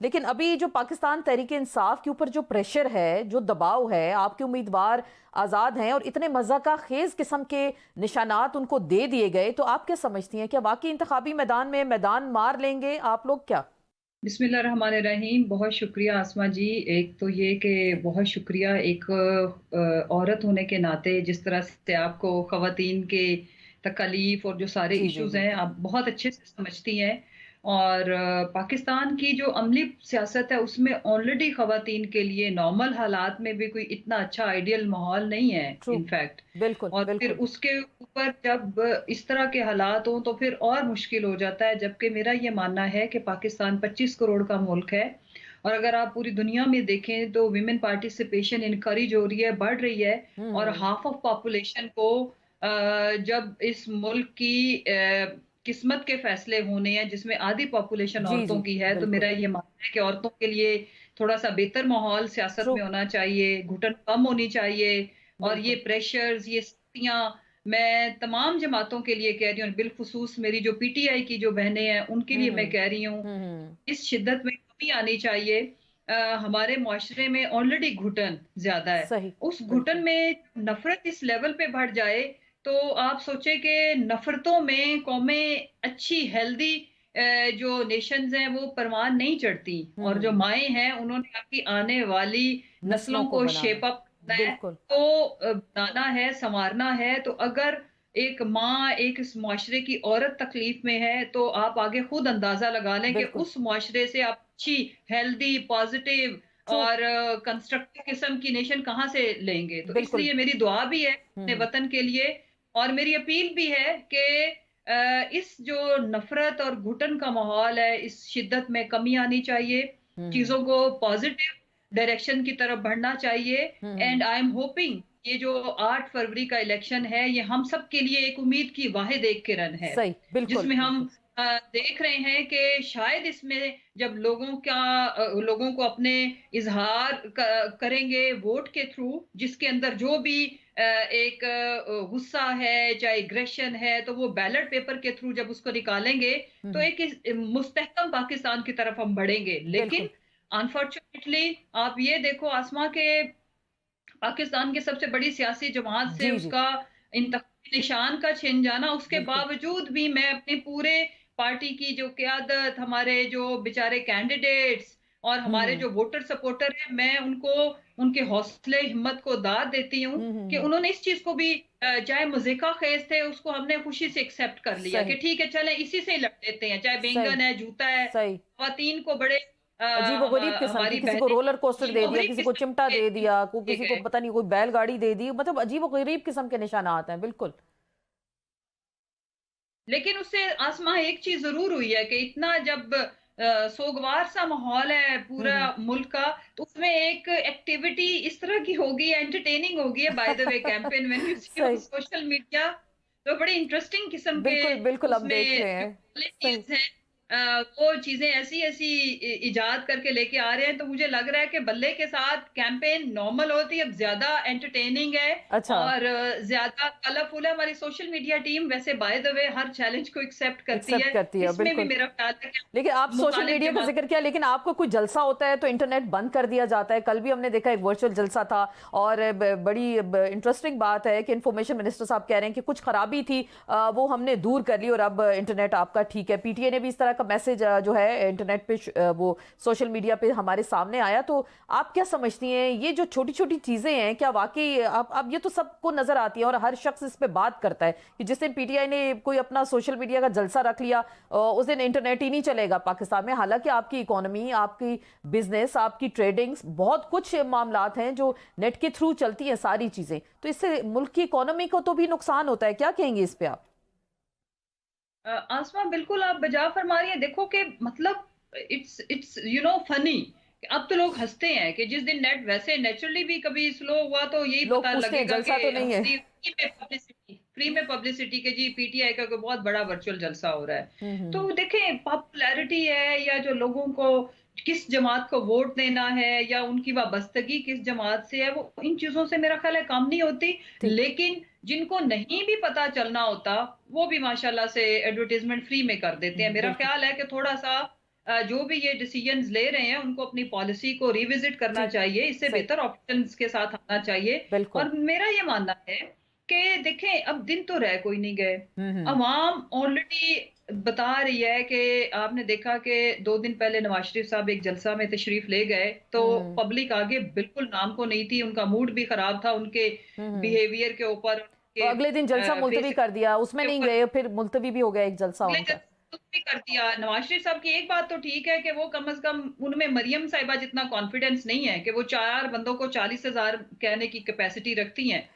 लेकिन अभी जो पाकिस्तान तहरीक-ए-इंसाफ के ऊपर जो प्रेशर है, जो दबाव है, आपके उम्मीदवार आज़ाद हैं और इतने मज़ाक़ा ख़ेज़ किस्म के निशानात उनको दे दिए गए, तो आप क्या समझती हैं? क्या वाक़ई इंतख़ाबी मैदान में मैदान मार लेंगे आप लोग क्या? बिस्मिल्लाहिर्रहमानिर्रहीम। बहुत शुक्रिया आसमा जी। एक तो ये कि बहुत शुक्रिया एक औरत होने के नाते जिस तरह से आपको ख़वातीन के तकलीफ़ और जो सारे जी, जी, इश्यूज़ हैं बिल्कुल। आप बहुत अच्छे से समझती हैं। और पाकिस्तान की जो अमली सियासत है उसमें ऑलरेडी ख़वातीन के लिए नॉर्मल हालात में भी कोई इतना अच्छा आइडियल माहौल नहीं है ट्रू। इनफैक्ट। बिल्कुल, और फिर बिल्कुल। उसके ऊपर जब इस तरह के हालात हों तो फिर और मुश्किल हो जाता है, जबकि मेरा ये मानना है कि पाकिस्तान 25 करोड़ का मुल्क है और अगर आप पूरी दुनिया में देखें तो वुमेन पार्टिसिपेशन इनकरेज हो रही है, बढ़ रही है। और हुँ, हाफ ऑफ पॉपुलेशन को जब इस मुल्क की किस्मत के फैसले होने हैं जिसमें आधी पॉपुलेशन जी, औरतों जी, की है, तो बिल्कुल। मेरा ये मानना है कि औरतों के लिए थोड़ा-सा बेहतर माहौल सियासत ट्रू, में होना चाहिए, घुटन कम होनी चाहिए। और ये बिल्कुल। प्रेशर्स, ये सख्तियाँ मैं तमाम जमातों के लिए कह रही हूँ, बिलख़ुसूस मेरी जो पीटीआई की जो बहनें हैं, उनके हुँ, लिए मैं हुँ। कह रही हूँ, हुँ, हुँ। इस शिद्दत में कमी आनी चाहिए। हमारे मुआशरे में ऑलरेडी घुटन ज़्यादा है। सही, उस घुटन बिल्कुल। में नफ़रत इस लेवल पे बढ़ जाए, तो आप सोचें कि नफ़रतों में कौमें अच्छी हेल्दी जो नेशंस हैं, वो परवान नहीं चढ़ती। और जो हुँ, माएँ हैं, उन्होंने आपकी आने वाली नस्लों नस्लों को को बनाना। शेप अप करना है, बिल्कुल, तो बनाना है, सँवारना है। तो अगर एक माँ, एक इस मुआशरे की औरत तकलीफ़ में है, तो आप आगे खुद अंदाज़ा लगा लें कि बिल्कुल। उस मुआशरे से आप अच्छी, हेल्दी, पॉज़िटिव ट्रू, और कंस्ट्रक्टिव किस्म की नेशन कहाँ से लेंगे? तो बिल्कुल। इसलिए मेरी दुआ भी है हुँ, अपने हुँ। वतन के लिए और मेरी अपील भी है कि इस जो नफ़रत और घुटन का माहौल है, इस शिद्दत में कमी आनी चाहिए। हुँ, हुँ। चीज़ों को पॉज़िटिव डायरेक्शन की तरफ बढ़ना चाहिए। Um, and um. I am hoping ये जो 8 फरवरी का इलेक्शन है, ये हम सब के लिए एक उम्मीद की वाहिद एक किरण है, सही, बिल्कुल, जिसमें हम बिल्कुल। देख रहे हैं कि शायद इसमें जब लोगों को अपने इज़हार करेंगे वोट के थ्रू, जिसके अंदर जो भी एक गुस्सा है, चाहे एग्रेशन है, तो वो बैलेट पेपर के थ्रू जब उसको निकालेंगे, हुँ, तो हुँ। एक मुस्तहकम पाकिस्तान की तरफ हम बढ़ेंगे। बिल्कुल। लेकिन अनफॉर्च्यूनेटली आप ये देखो आसमा के पाकिस्तान की सबसे बड़ी सियासी जमात से जी, जी, उसका इंतखाबी निशान का छिन जाना, उसके बिल्कुल। बावजूद भी मैं अपने पूरे पार्टी की जो क़यादत, हमारे जो बेचारे कैंडिडेट्स और हुँ, हमारे हुँ। जो वोटर सपोर्टर हैं, मैं उनको उनके हौसले हिम्मत को दाद देती हूँ हुँ, हुँ, कि हुँ। उन्होंने इस चीज़ को भी चाहे मुज़ीक़ा ख़ेज़ थे, उसको हमने खुशी से एक्सेप्ट कर लिया कि सही, ठीक है, चलें इसी से ही लड़ लेते हैं, चाहे सही, बैंगन है, जूता है, सही। ख़वातीन को बड़े अजीबो-गरीब किस्म की, हमारी किसी को बहनें रोलर कोस्टर दे दिया, अजीबो-गरीब किसी को किस्म चिमटा के दे दिया, को दिए किसी को गए। पता नहीं कोई बैलगाड़ी दे दी, मतलब अजीबो-गरीब किस्म के निशानात हैं, बिल्कुल। लेकिन उससे आसमां एक चीज़ ज़रूर हुई है कि इतना जब सोगवार सा माहौल है हुँ, पूरा हुँ। मुल्क का, तो उसमें एक एक्टिविटी इस तरह की होगी, एंटरटेनिंग होगी है by the way campaign when you see on सही, सोशल मीडिया, तो बड़ी इंटरेस्टिंग किस्म के बिल्कुल, बिल्कुल हम देख उसमें रहे जो हैं। सही। क्वालिटीज़ हैं वो चीज़ें ऐसी-ऐसी इजाद करके लेके आ रहे हैं, तो मुझे लग रहा है कि बल्ले के साथ कैंपेन नॉर्मल होती है, अब ज़्यादा एंटरटेनिंग है अच्छा, और ज़्यादा कलरफुल है। हमारी सोशल मीडिया टीम वैसे bye the way her challenge को एक्सेप्ट करती एक्सेप्ट है। करती है, इसमें भी बिल्कुल। मेरा ख्याल है कि लेकिन आप सोशल मुखालिफ मीडिया का जमात ज़िक्र किया, लेकिन आपको कोई जलसा होता है तो इंटरनेट बंद कर दिया जाता है। कल भी हमने देखा एक वर्चुअल जलसा था और बड़ी इंटरेस्टिंग बात है कि इन्फॉर्मेशन मिनिस्टर साहब कह रहे हैं कि कुछ खराबी थी, वो हमने दूर कर ली और अब इंटरनेट आपका ठीक है। पीटीए ने भी इस तरह का मैसेज जो है इंटरनेट पे वो सोशल मीडिया पे हमारे सामने आया। तो आप क्या समझती हैं ये जो छोटी-छोटी चीज़ें हैं, क्या वाक़ई अब ये तो सबको नज़र आती है और हर शख्स इस पे बात करता है कि जिस दिन पीटीआई ने कोई अपना सोशल मीडिया का जलसा रख लिया, उस दिन इंटरनेट ही नहीं चलेगा पाकिस्तान में। हालांकि आपकी इकोनॉमी, आपकी बिजनेस, आपकी ट्रेडिंग्स, बहुत कुछ मामलात हैं जो नेट के थ्रू चलती हैं सारी चीजें, तो इससे मुल्क की इकोनॉमी को तो भी नुकसान होता है। क्या कहेंगे इस पे आप? आसमा बिल्कुल आप बजा फरमा रही हैं। देखो कि मतलब इट्स फनी। अब तो लोग हँसते हैं कि जिस दिन नेट वैसे नेचुरली भी कभी स्लो हुआ तो यही लोग पता पूछते हैं लगेगा कि जलसा तो नहीं है। फ्री में पब्लिसिटी के जी पीटीआई का कोई बहुत बड़ा वर्चुअल जलसा हो रहा है। हम्म। तो देखें पॉपुलैरिटी है या जो लोगों को किस जमात को वोट देना है या उनकी वाबस्तगी किस जमात से है, वो इन चीज़ों से मेरा ख़्याल है कम नहीं होती। ठीक। लेकिन जिनको नहीं भी पता चलना होता, वो भी माशाल्लाह से एडवर्टाइज़मेंट फ्री में कर देते हैं। मेरा बिल्कुल। ख़्याल है कि थोड़ा-सा जो भी ये डिसीजंस ले रहे हैं उनको अपनी पॉलिसी को रिविजिट करना जी, चाहिए, इससे सही, बेहतर ऑप्शंस के साथ आना चाहिए। बिल्कुल। और मेरा ये मानना है कि देखें अब दिन तो रह कोई नहीं गए। हुँ, हुँ। अवाम ऑलरेडी बता रही है कि आपने देखा कि 2 दिन पहले नवाज शरीफ साहब एक जलसा में तशरीफ ले गए, तो हुँ, पब्लिक आगे बिल्कुल नाम को नहीं थी, उनका मूड भी खराब था उनके हुँ, हुँ। बिहेवियर के ऊपर, तो उनके अगले दिन जलसा मुलतवी फेस कर दिया, उसमें के नहीं ऊपर गए, फिर मुलतवी भी हो गया एक जलसा अगले उनका। कुछ भी कर दिया। नवाज शरीफ साहब की एक बात तो ठीक है कि वो कम से कम उनमें मरियम साहिबा जितना कॉन्फिडेंस नहीं है कि वो 4 बंदों को 40,000 कहने की कैपेसिटी रखती हैं।